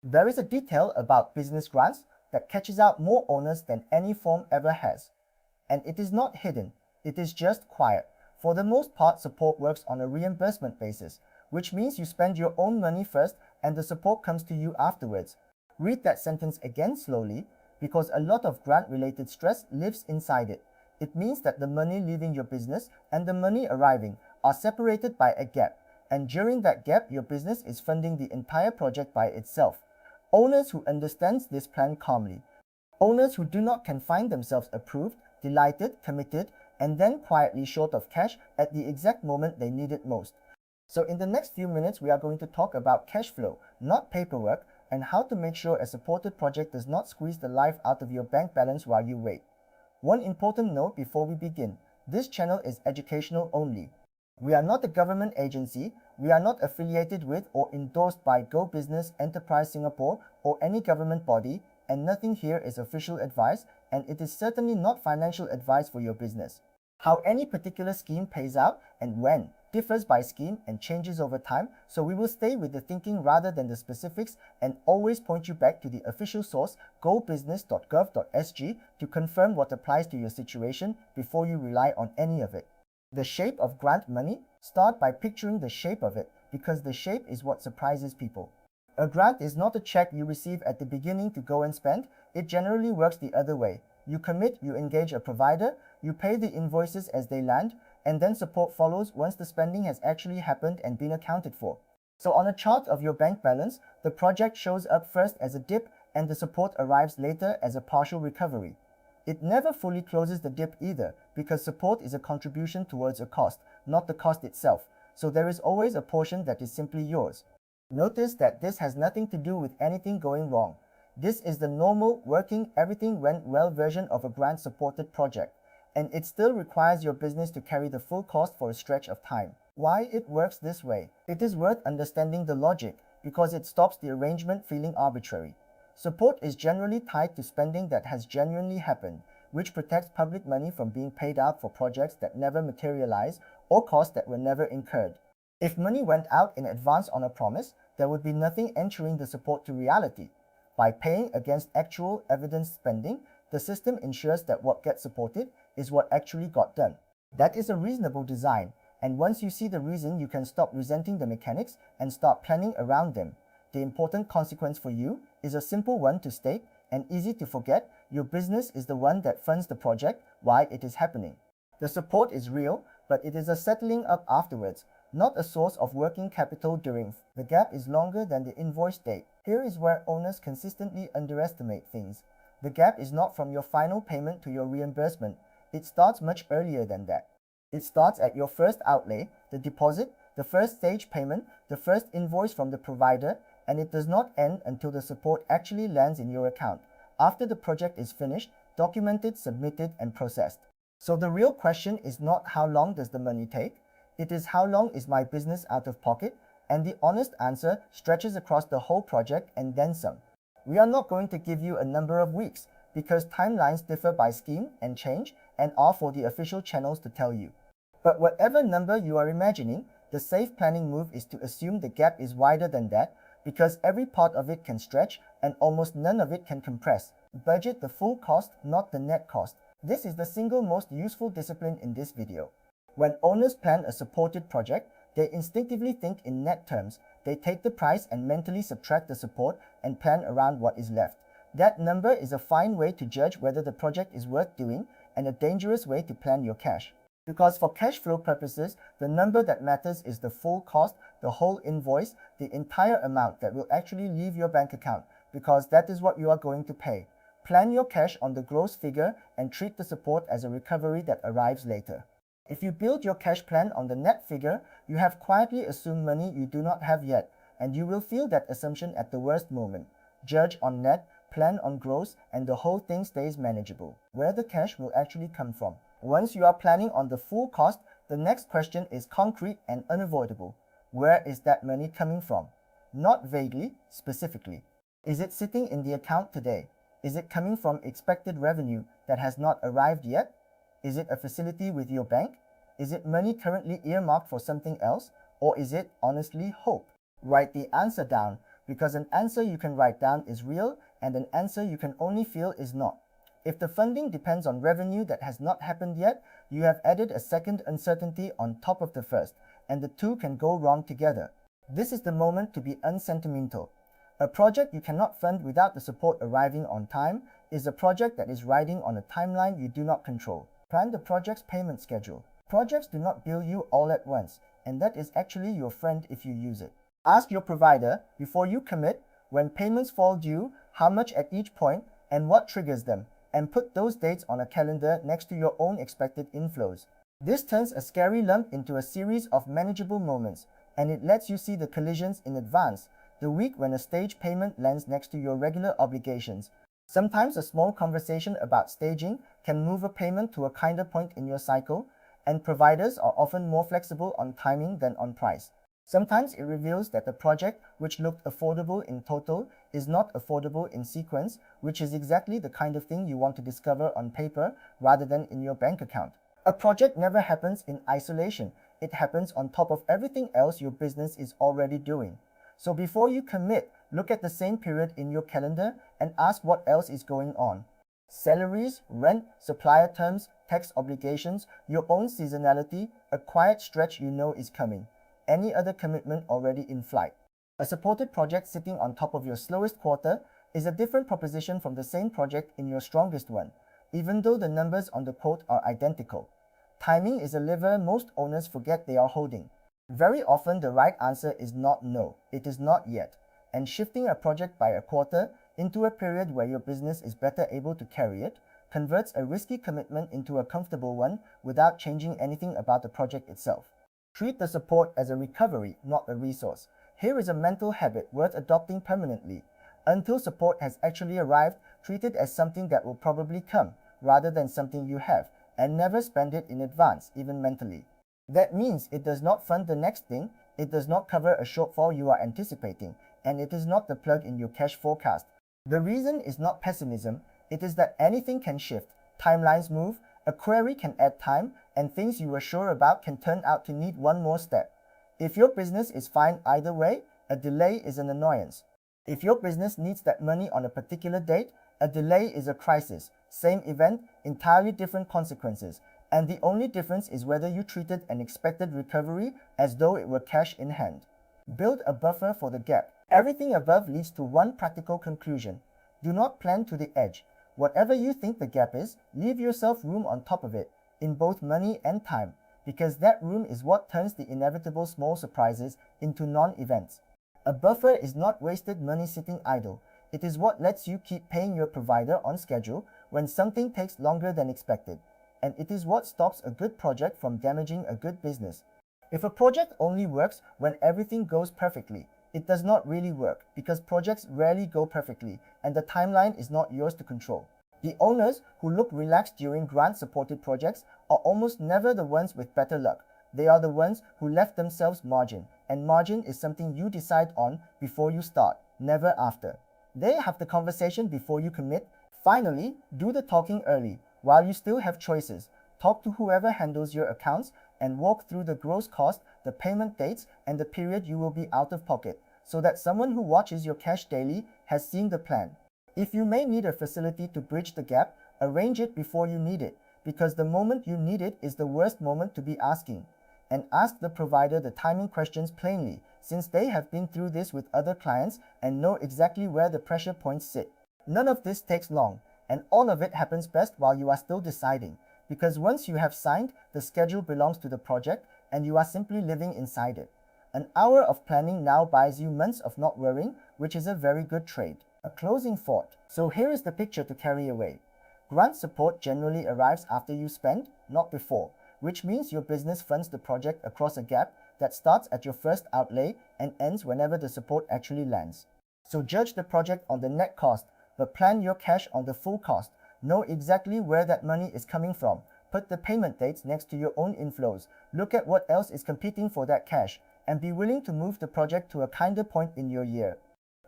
There is a detail about business grants that catches out more owners than any form ever has. And it is not hidden, it is just quiet. For the most part, support works on a reimbursement basis, which means you spend your own money first and the support comes to you afterwards. Read that sentence again slowly, because a lot of grant-related stress lives inside it. It means that the money leaving your business and the money arriving are separated by a gap, and during that gap, your business is funding the entire project by itself. Owners who understand this plan calmly. Owners who do not can find themselves approved, delighted, committed, and then quietly short of cash at the exact moment they need it most. So in the next few minutes, we are going to talk about cash flow, not paperwork, and how to make sure a supported project does not squeeze the life out of your bank balance while you wait. One important note before we begin, this channel is educational only. We are not a government agency, we are not affiliated with or endorsed by Go Business Enterprise Singapore or any government body, and nothing here is official advice, and it is certainly not financial advice for your business. How any particular scheme pays out and when differs by scheme and changes over time, so we will stay with the thinking rather than the specifics and always point you back to the official source gobusiness.gov.sg to confirm what applies to your situation before you rely on any of it. The shape of grant money? Start by picturing the shape of it, because the shape is what surprises people. A grant is not a check you receive at the beginning to go and spend. It generally works the other way. You commit, you engage a provider, you pay the invoices as they land, and then support follows once the spending has actually happened and been accounted for. So on a chart of your bank balance, the project shows up first as a dip and the support arrives later as a partial recovery. It never fully closes the dip either, because support is a contribution towards a cost, not the cost itself, so there is always a portion that is simply yours. Notice that this has nothing to do with anything going wrong. This is the normal, working, everything went well version of a grant-supported project, and it still requires your business to carry the full cost for a stretch of time. Why it works this way? It is worth understanding the logic, because it stops the arrangement feeling arbitrary. Support is generally tied to spending that has genuinely happened, which protects public money from being paid out for projects that never materialize or costs that were never incurred. If money went out in advance on a promise, there would be nothing entering the support to reality. By paying against actual evidence spending, the system ensures that what gets supported is what actually got done. That is a reasonable design, and once you see the reason, you can stop resenting the mechanics and start planning around them. The important consequence for you is a simple one to state and easy to forget. Your business is the one that funds the project while it is happening. The support is real, but it is a settling up afterwards, not a source of working capital during. The gap is longer than the invoice date. Here is where owners consistently underestimate things. The gap is not from your final payment to your reimbursement. It starts much earlier than that. It starts at your first outlay, the deposit, the first stage payment, the first invoice from the provider, and it does not end until the support actually lands in your account, after the project is finished, documented, submitted, and processed. So the real question is not how long does the money take, it is how long is my business out of pocket, and the honest answer stretches across the whole project and then some. We are not going to give you a number of weeks, because timelines differ by scheme and change and are for the official channels to tell you. But whatever number you are imagining, the safe planning move is to assume the gap is wider than that, because every part of it can stretch and almost none of it can compress. Budget the full cost, not the net cost. This is the single most useful discipline in this video. When owners plan a supported project, they instinctively think in net terms. They take the price and mentally subtract the support and plan around what is left. That number is a fine way to judge whether the project is worth doing and a dangerous way to plan your cash. Because for cash flow purposes, the number that matters is the full cost, the whole invoice, the entire amount that will actually leave your bank account, because that is what you are going to pay. Plan your cash on the gross figure and treat the support as a recovery that arrives later. If you build your cash plan on the net figure, you have quietly assumed money you do not have yet, and you will feel that assumption at the worst moment. Judge on net, plan on gross, and the whole thing stays manageable. Where the cash will actually come from. Once you are planning on the full cost, the next question is concrete and unavoidable. Where is that money coming from? Not vaguely, specifically. Is it sitting in the account today? Is it coming from expected revenue that has not arrived yet? Is it a facility with your bank? Is it money currently earmarked for something else? Or is it, honestly, hope? Write the answer down, because an answer you can write down is real and an answer you can only feel is not. If the funding depends on revenue that has not happened yet, you have added a second uncertainty on top of the first, and the two can go wrong together. This is the moment to be unsentimental. A project you cannot fund without the support arriving on time is a project that is riding on a timeline you do not control. Plan the project's payment schedule. Projects do not bill you all at once, and that is actually your friend if you use it. Ask your provider, before you commit, when payments fall due, how much at each point, and what triggers them, and put those dates on a calendar next to your own expected inflows. This turns a scary lump into a series of manageable moments, and it lets you see the collisions in advance, the week when a stage payment lands next to your regular obligations. Sometimes a small conversation about staging can move a payment to a kinder point in your cycle, and providers are often more flexible on timing than on price. Sometimes it reveals that the project, which looked affordable in total, is not affordable in sequence, which is exactly the kind of thing you want to discover on paper rather than in your bank account. A project never happens in isolation. It happens on top of everything else your business is already doing. So before you commit, look at the same period in your calendar and ask what else is going on. Salaries, rent, supplier terms, tax obligations, your own seasonality, a quiet stretch you know is coming. Any other commitment already in flight. A supported project sitting on top of your slowest quarter is a different proposition from the same project in your strongest one, even though the numbers on the quote are identical. Timing is a lever most owners forget they are holding. Very often the right answer is not no, it is not yet, and shifting a project by a quarter into a period where your business is better able to carry it converts a risky commitment into a comfortable one without changing anything about the project itself. Treat the support as a recovery, not a resource. Here is a mental habit worth adopting permanently. Until support has actually arrived, treat it as something that will probably come, rather than something you have, and never spend it in advance, even mentally. That means it does not fund the next thing, it does not cover a shortfall you are anticipating, and it is not the plug in your cash forecast. The reason is not pessimism, it is that anything can shift, timelines move, a query can add time, and things you were sure about can turn out to need one more step. If your business is fine either way, a delay is an annoyance. If your business needs that money on a particular date, a delay is a crisis. Same event, entirely different consequences, and the only difference is whether you treated an expected recovery as though it were cash in hand. Build a buffer for the gap. Everything above leads to one practical conclusion. Do not plan to the edge. Whatever you think the gap is, leave yourself room on top of it, in both money and time, because that room is what turns the inevitable small surprises into non-events. A buffer is not wasted money sitting idle. It is what lets you keep paying your provider on schedule when something takes longer than expected. And it is what stops a good project from damaging a good business. If a project only works when everything goes perfectly, it does not really work because projects rarely go perfectly and the timeline is not yours to control. The owners who look relaxed during grant-supported projects are almost never the ones with better luck. They are the ones who left themselves margin, and margin is something you decide on before you start, never after. They have the conversation before you commit. Finally, do the talking early, while you still have choices. Talk to whoever handles your accounts and walk through the gross cost, the payment dates, and the period you will be out of pocket, so that someone who watches your cash daily has seen the plan. If you may need a facility to bridge the gap, arrange it before you need it, because the moment you need it is the worst moment to be asking. And ask the provider the timing questions plainly, since they have been through this with other clients and know exactly where the pressure points sit. None of this takes long, and all of it happens best while you are still deciding, because once you have signed, the schedule belongs to the project and you are simply living inside it. An hour of planning now buys you months of not worrying, which is a very good trade. A closing thought. So here is the picture to carry away. Grant support generally arrives after you spend, not before, which means your business funds the project across a gap that starts at your first outlay and ends whenever the support actually lands. So judge the project on the net cost, but plan your cash on the full cost. Know exactly where that money is coming from. Put the payment dates next to your own inflows. Look at what else is competing for that cash, and be willing to move the project to a kinder point in your year.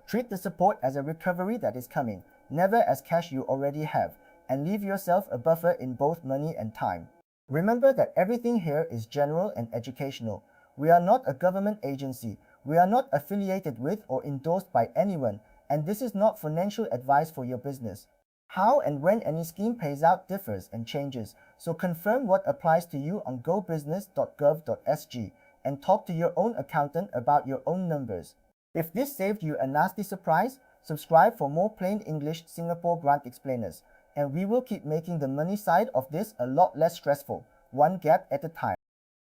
Treat the support as a recovery that is coming, never as cash you already have, and leave yourself a buffer in both money and time. Remember that everything here is general and educational. We are not a government agency. We are not affiliated with or endorsed by anyone, and this is not financial advice for your business. How and when any scheme pays out differs and changes, so confirm what applies to you on gobusiness.gov.sg and talk to your own accountant about your own numbers. If this saved you a nasty surprise, subscribe for more plain English Singapore grant explainers, and we will keep making the money side of this a lot less stressful, one gap at a time.